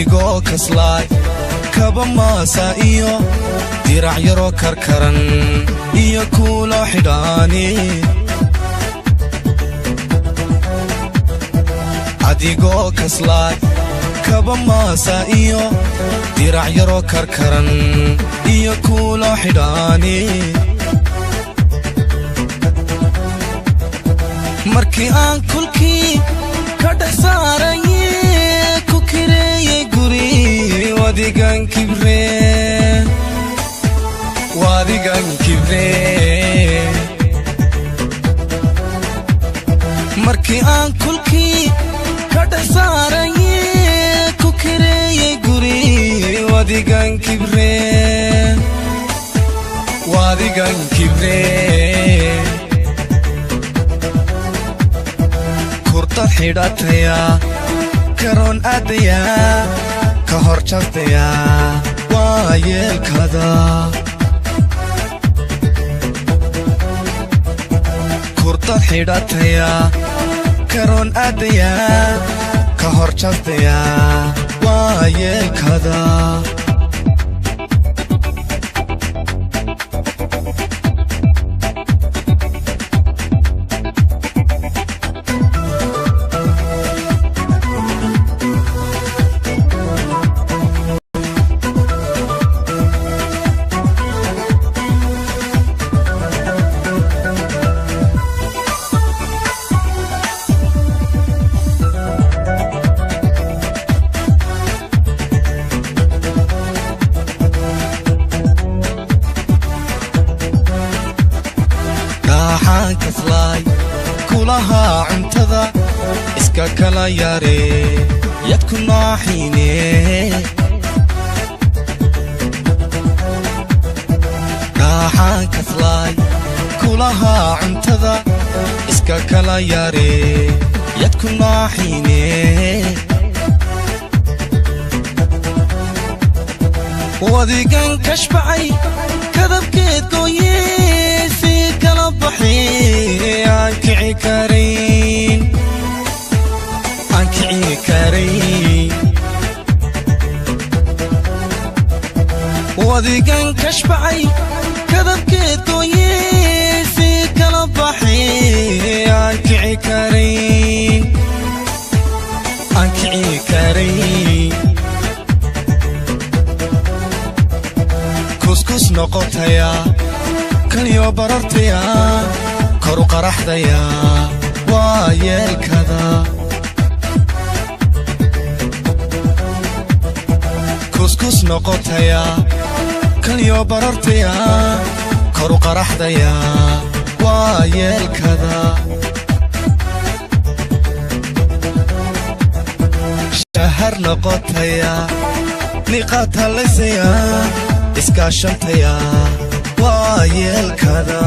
adigoo kaslaay kaba maasa iyo dirac yaro karkaran iyo kuulo xidhaani adigoo kaslaay kaba maasa iyo dirac yaro karkaran iyo kuulo xidhaani markii aan kulkii ka dhex saaraye ku kireeyey guri wadigan kibree markii aan kulkii ka dhex saaraye ku kireeyey guri wadigan kibree kurtad xidhataya karoon aadaya ka hor jabtaya waa yeelkada kurtad xidhataya karoon aadaya ka hor jabtaya waa yeelkada kaslaay kulaha cuntada iska kala yare yadku naaxiine raaxaan kaslaay kulaha cuntada iska kala yare yadku naaxiine wadigan kashbacay kadabkeed gooye aan kici karayn wadigan kashbacay kadabkeed gooye si kala baxay aan kici karayn kuskus noqotaya kaliyo barartaya koru qaraxdaya waa yeelkada kuskus noqotaya kaliyo barartaya koru qaraxdaya waa yeelkada shahar noqotaya niqaatalasaya iskaashantaya waa yeelkada